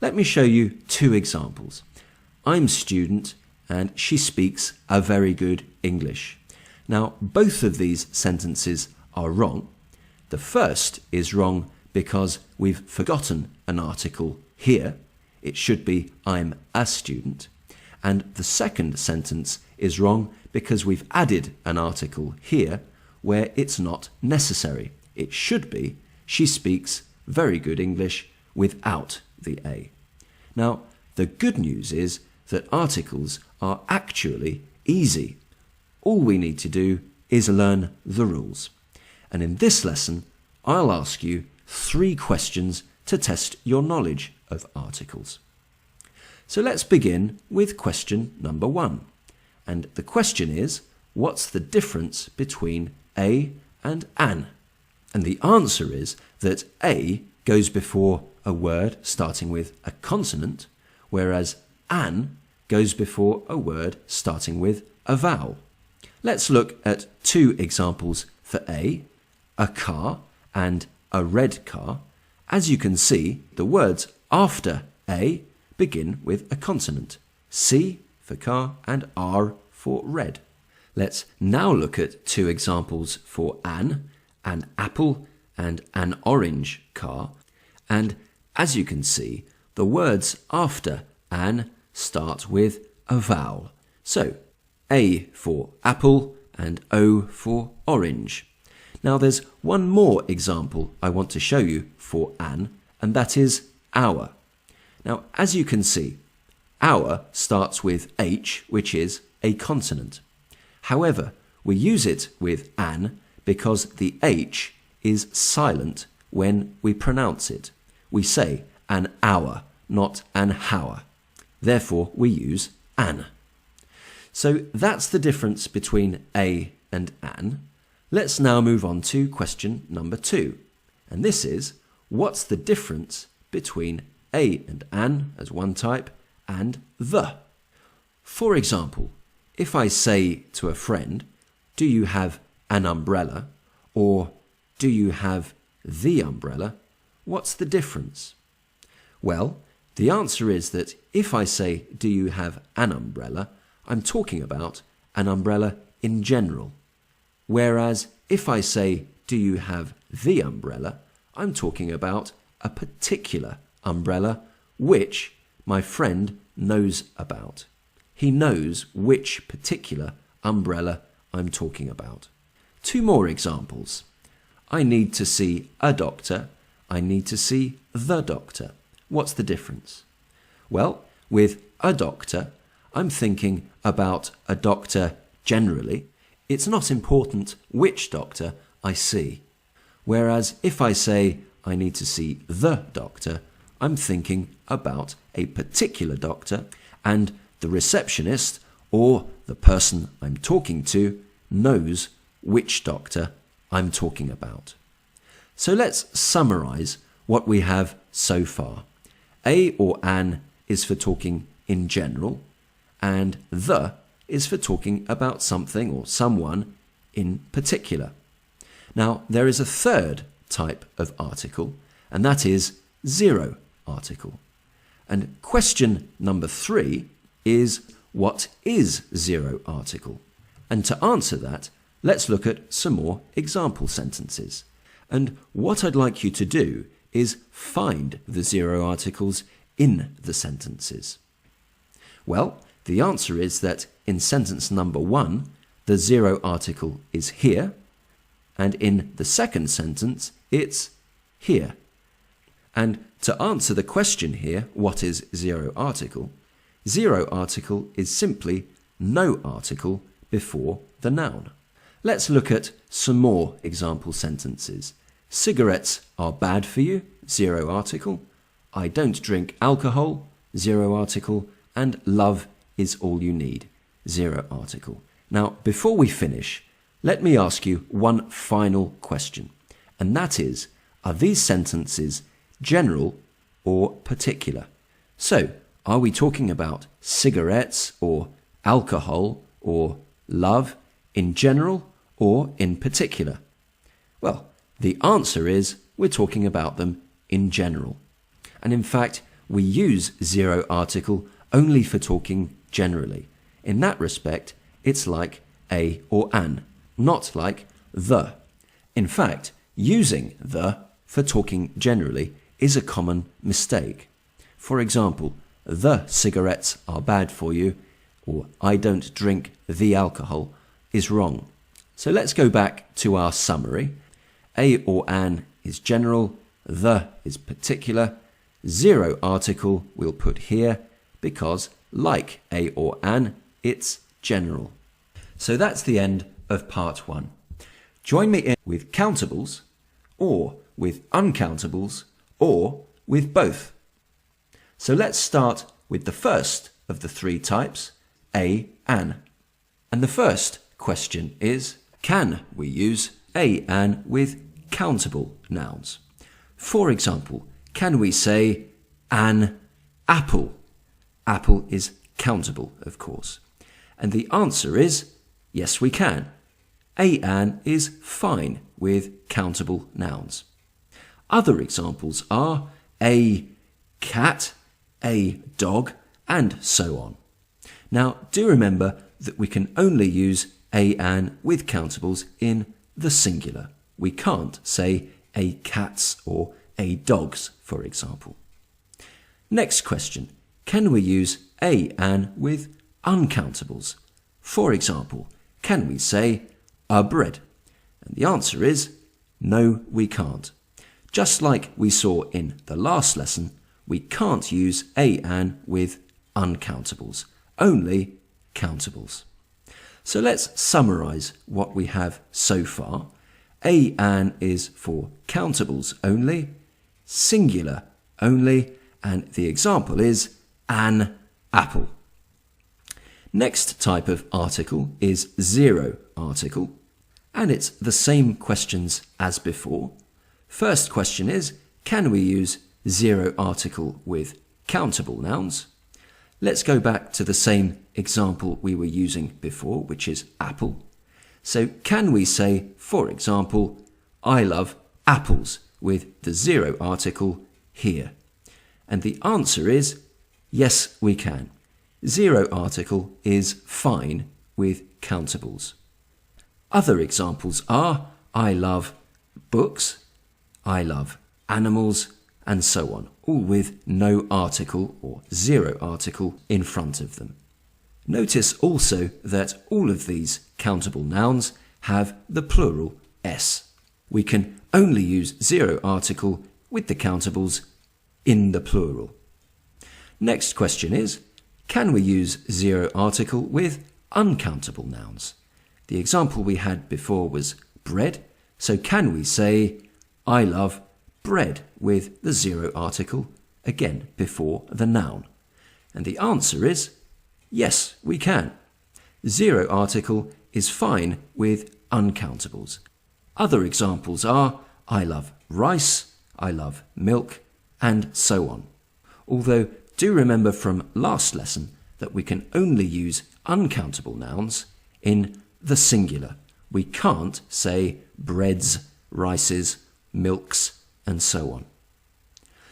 Let me show you two examples. I'm student and she speaks a very good English. Now, both of these sentences are wrong. The first is wrong because we've forgotten an article here. It should be I'm a student. And the second sentence is wrong because we've added an article here where it's not necessary. It should be she speaks very good English without the A. Now, the good news is that articles are actually easy. All we need to do is learn the rules. And in this lesson, I'll ask you 3 questions to test your knowledge of articles. So let's begin with question number 1. And the question is, what's the difference between a and an? And the answer is that a goes before a word starting with a consonant, whereas an goes before a word starting with a vowel. Let's look at 2 examples for a car and a red car. As you can see, the words after a begin with a consonant, C for car and R for red. Let's now look at 2 examples for an apple and an orange car. And as you can see, the words after an start with a vowel. So, A for apple and O for orange. Now there's one more example I want to show you for an, and that is our. Now, as you can see, our starts with H, which is a consonant. However, we use it with an because the H is silent when we pronounce it. We say an hour, not an hour. Therefore, we use an. So that's the difference between a and an. Let's now move on to question number 2. And this is, what's the difference between a and an as one type and the? For example, if I say to a friend, do you have an umbrella? Or do you have the umbrella? What's the difference? Well, the answer is that if I say, do you have an umbrella? I'm talking about an umbrella in general. Whereas if I say, do you have the umbrella? I'm talking about a particular umbrella which my friend knows about. He knows which particular umbrella I'm talking about. 2 more examples. I need to see a doctor. I need to see the doctor. What's the difference? Well, with a doctor, I'm thinking about a doctor generally. It's not important which doctor I see. Whereas if I say I need to see the doctor, I'm thinking about a particular doctor, and the receptionist or the person I'm talking to knows which doctor I'm talking about. So let's summarize what we have so far. A or an is for talking in general, and the is for talking about something or someone in particular. Now, there is a third type of article, and that is zero article. And question number 3 is, what is zero article? And to answer that, let's look at some more example sentences. And what I'd like you to do is find the zero articles in the sentences. Well, the answer is that in sentence number 1, the zero article is here, and in the second sentence, it's here. And to answer the question here, what is zero article? Zero article is simply no article before the noun. Let's look at some more example sentences. Cigarettes are bad for you, zero article. I don't drink alcohol, zero article. And love is all you need, zero article. Now, before we finish, let me ask you one final question. And that is, are these sentences general or particular? So, are we talking about cigarettes or alcohol or love in general or in particular? Well, the answer is we're talking about them in general. And in fact, we use zero article only for talking generally. In that respect, it's like a or an, not like the. In fact, using the for talking generally is a common mistake. For example, the cigarettes are bad for you, or I don't drink the alcohol, is wrong. So let's go back to our summary. A or an is general, the is particular. Zero article we'll put here because, like a or an, it's general. So that's the end of part 1. Join me in with countables, or with uncountables, or with both. So let's start with the first of the 3 types, a, an. And the first question is, can we use a, an with countable nouns? For example, can we say an apple? Apple is countable, of course. And the answer is, yes, we can. A, an is fine with countable nouns. Other examples are a cat, a dog, and so on. Now, do remember that we can only use a, an with countables in the singular. We can't say a cat's or a dog's, for example. Next question, can we use a, an with uncountables? For example, can we say a bread? And the answer is no, we can't. Just like we saw in the last lesson, we can't use a, an with uncountables, only countables. So let's summarize what we have so far. A, an is for countables only, singular only, and the example is an apple. Next type of article is zero article, and it's the same questions as before. First question is, can we use zero article with countable nouns? Let's go back to the same example we were using before, which is apple. So can we say, for example, I love apples with the zero article here? And the answer is, yes, we can. Zero article is fine with countables. Other examples are, I love books, I love animals, and so on, all with no article or zero article in front of them. Notice also that all of these countable nouns have the plural s. We can only use zero article with the countables in the plural. Next question is, can we use zero article with uncountable nouns? The example we had before was bread, so can we say, I love bread with the zero article, again before the noun? And the answer is, yes, we can. Zero article is fine with uncountables. Other examples are, I love rice, I love milk, and so on. Although, do remember from last lesson that we can only use uncountable nouns in the singular. We can't say breads, rices, milks, and so on.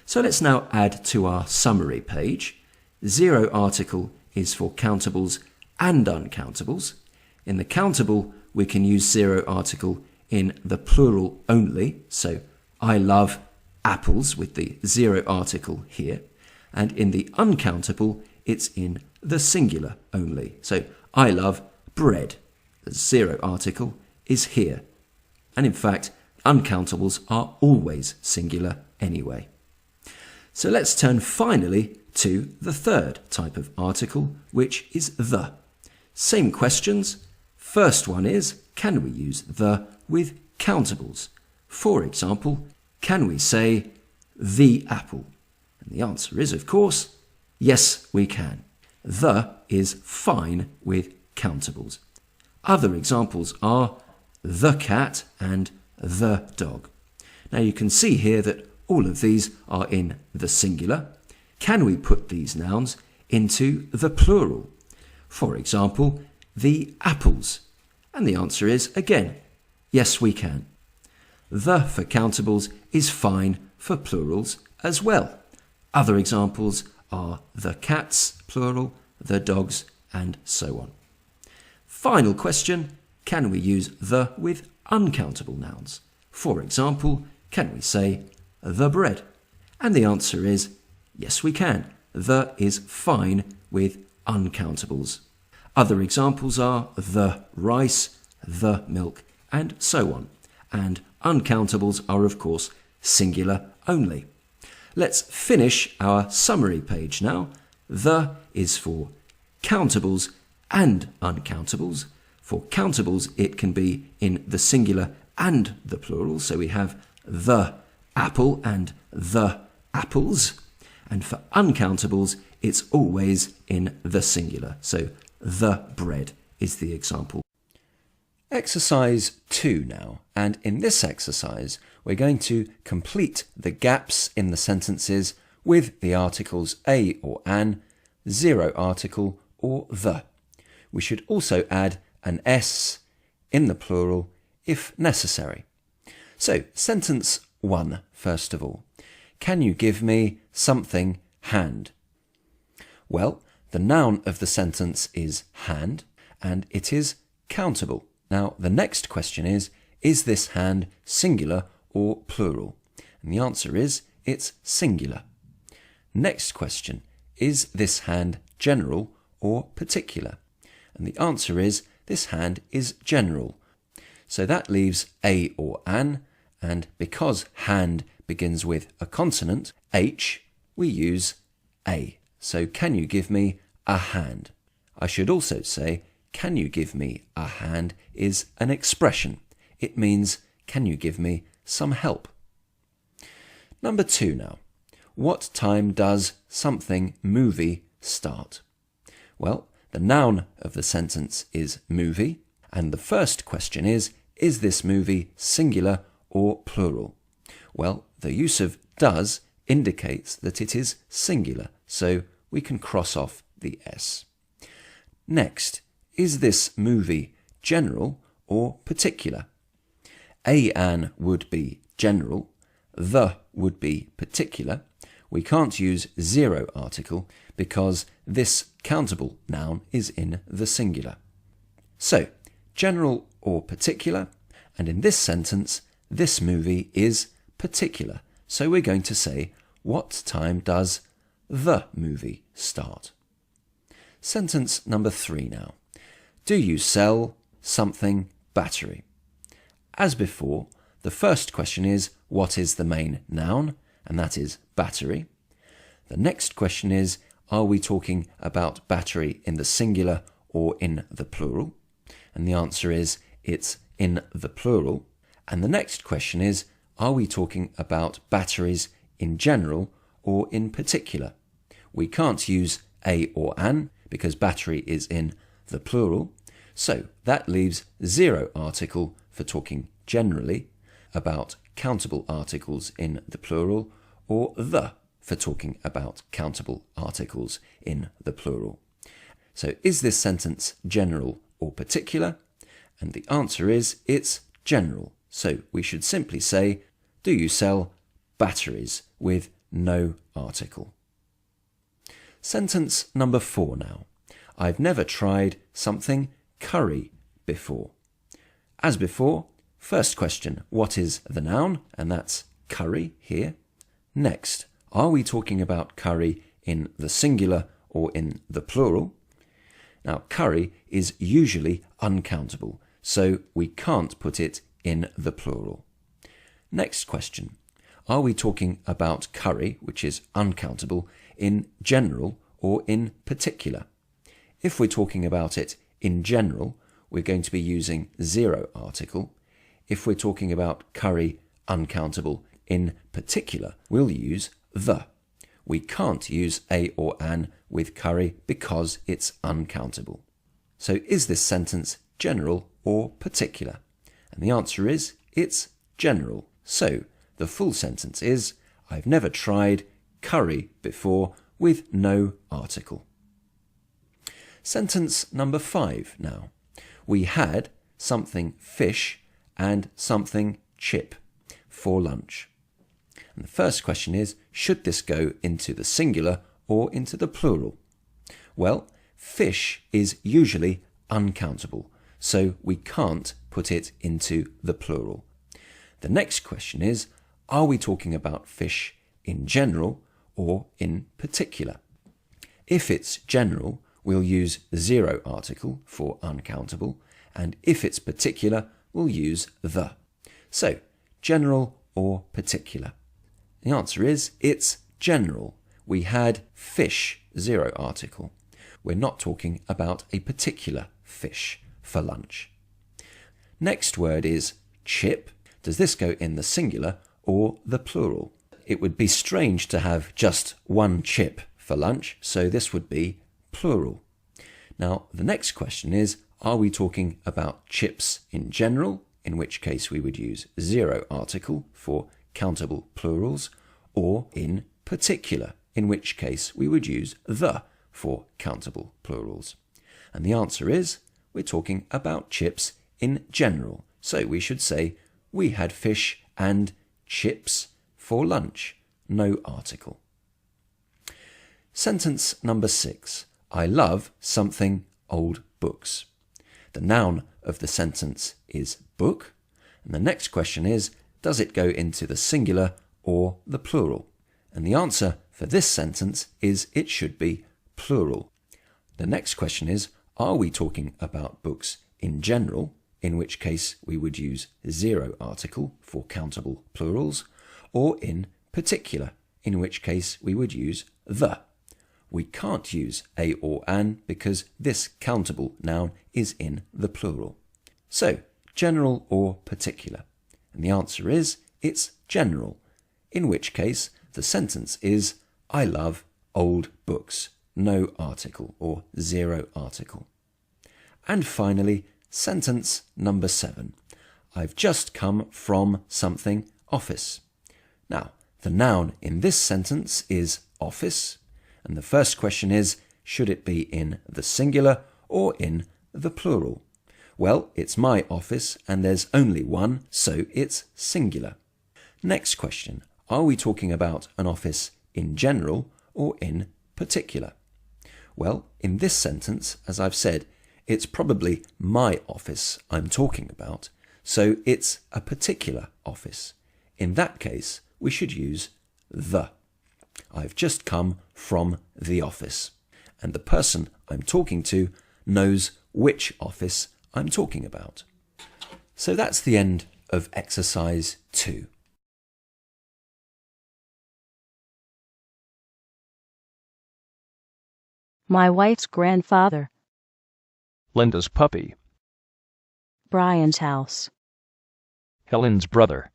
So let's now add to our summary page. Zero article is for countables and uncountables. In the countable, we can use zero article in the plural only. So I love apples with the zero article here. And in the uncountable, it's in the singular only. So I love bread. The zero article is here. And in fact, uncountables are always singular anyway. So let's turn finally to the third type of article, which is the. Same questions. First one is, can we use the with countables? For example, can we say the apple? And the answer is, of course, yes, we can. The is fine with countables. Other examples are the cat and the dog. Now you can see here that all of these are in the singular. Can we put these nouns into the plural? For example, the apples. And the answer is, again, yes, we can. The for countables is fine for plurals as well. Other examples are the cats, plural, the dogs, and so on. Final question, can we use the with uncountable nouns? For example, can we say the bread? And the answer is yes, we can. The is fine with uncountables. Other examples are the rice, the milk, and so on. And uncountables are, of course, singular only. Let's finish our summary page now. The is for countables and uncountables. For countables, it can be in the singular and the plural. So we have the apple and the apples. And for uncountables, it's always in the singular. So the bread is the example. Exercise 2 now. And in this exercise, we're going to complete the gaps in the sentences with the articles a or an, zero article, or the. We should also add an s in the plural if necessary. So, sentence 1, first of all. Can you give me something hand? Well, the noun of the sentence is hand, and it is countable. Now, the next question is this hand singular or plural? And the answer is, it's singular. Next question, is this hand general or particular? And the answer is, this hand is general. So that leaves a or an, and because hand begins with a consonant, h, we use a. So can you give me a hand? I should also say, can you give me a hand is an expression. It means, can you give me some help? Number 2 now. What time does something movie start? Well, the noun of the sentence is movie, and the first question is this movie singular or plural? Well, the use of does indicates that it is singular, so we can cross off the s. Next, is this movie general or particular? An would be general, the would be particular. We can't use zero article because this countable noun is in the singular. So, general or particular, and in this sentence, this movie is particular. So we're going to say, what time does the movie start? Sentence number 3 now. Do you sell something battery? As before, the first question is, what is the main noun? And that is battery. The next question is, are we talking about battery in the singular or in the plural? And the answer is, it's in the plural. And the next question is, are we talking about batteries in general or in particular? We can't use a or an because battery is in the plural. So that leaves zero article for talking generally about countable articles in the plural, or the for talking about countable articles in the plural. So is this sentence general or particular? And the answer is, it's general. So we should simply say, do you sell batteries with no article? Sentence number 4 now. I've never tried something curry before. As before, first question, what is the noun? And that's curry here. Next, are we talking about curry in the singular or in the plural? Now, curry is usually uncountable, so we can't put it in the plural. Next question, are we talking about curry, which is uncountable, in general or in particular? If we're talking about it in general, we're going to be using zero article. If we're talking about curry uncountable in particular, we'll use the. We can't use a or an with curry because it's uncountable. So is this sentence general or particular? And the answer is, it's general. So the full sentence is, I've never tried curry before with no article. Sentence number 5 now. We had something fish and something chip for lunch. And the first question is, should this go into the singular or into the plural? Well, fish is usually uncountable, so we can't put it into the plural. The next question is, are we talking about fish in general or in particular? If it's general, we'll use zero article for uncountable, and if it's particular, we'll use the. So, general or particular? The answer is, it's general. We had fish, zero article. We're not talking about a particular fish for lunch. Next word is chip. Does this go in the singular or the plural? It would be strange to have just one chip for lunch, so this would be plural. Now, the next question is, are we talking about chips in general, in which case we would use zero article for countable plurals, or in particular, in which case we would use the for countable plurals? And the answer is, we're talking about chips in general. So we should say, we had fish and chips for lunch. No article. Sentence number 6. I love something old books. The noun of the sentence is book. And the next question is, does it go into the singular or the plural? And the answer for this sentence is it should be plural. The next question is, are we talking about books in general, in which case we would use zero article for countable plurals, or in particular, in which case we would use the? We can't use a or an because this countable noun is in the plural. So, general or particular? And the answer is, it's general, in which case the sentence is, I love old books. No article or zero article. And finally, sentence number 7. I've just come from something office. Now, the noun in this sentence is office, and the first question is, should it be in the singular or in the plural? Well, it's my office and there's only one, so it's singular. Next question, are we talking about an office in general or in particular? Well, in this sentence, as I've said, it's probably my office I'm talking about, so it's a particular office. In that case, we should use the. I've just come from the office, and the person I'm talking to knows which office I'm talking about. So that's the end of exercise 2. My wife's grandfather. Linda's puppy. Brian's house. Helen's brother.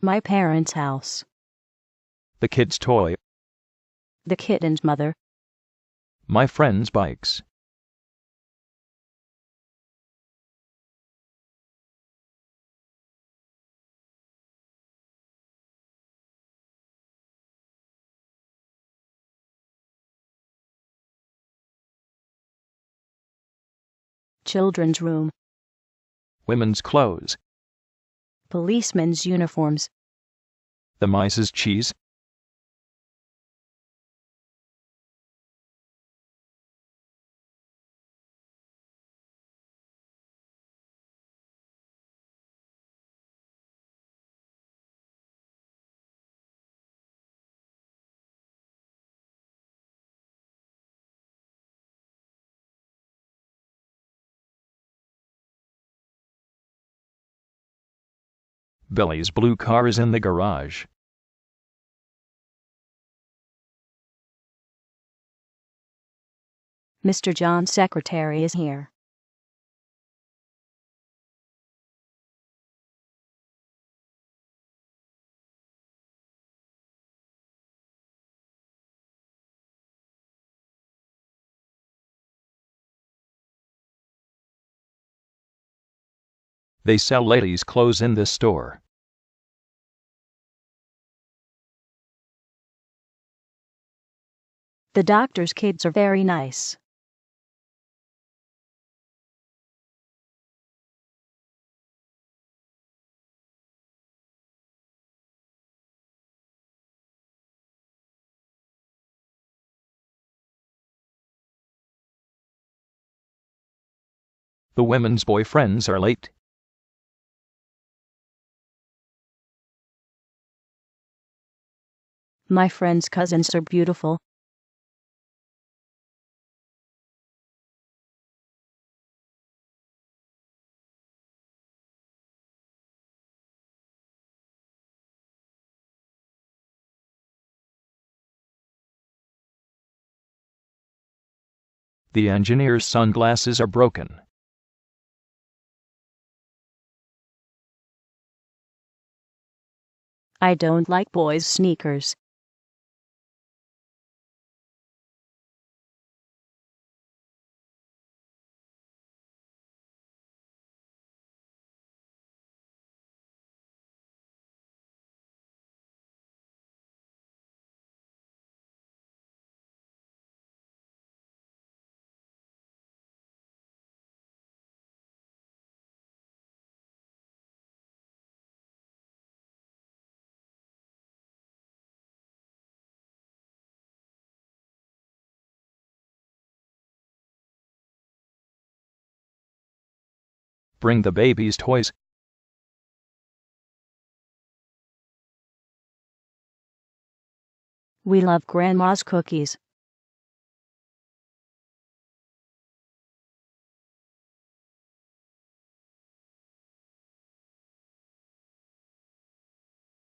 My parents' house. The kid's toy. The kitten's mother. My friend's bikes. Children's room. Women's clothes. Policemen's uniforms. The mice's cheese. Billy's blue car is in the garage. Mr. John's secretary is here. They sell ladies' clothes in this store. The doctor's kids are very nice. The women's boyfriends are late. My friend's cousins are beautiful. The engineer's sunglasses are broken. I don't like boys' sneakers. Bring the baby's toys. We love Grandma's cookies.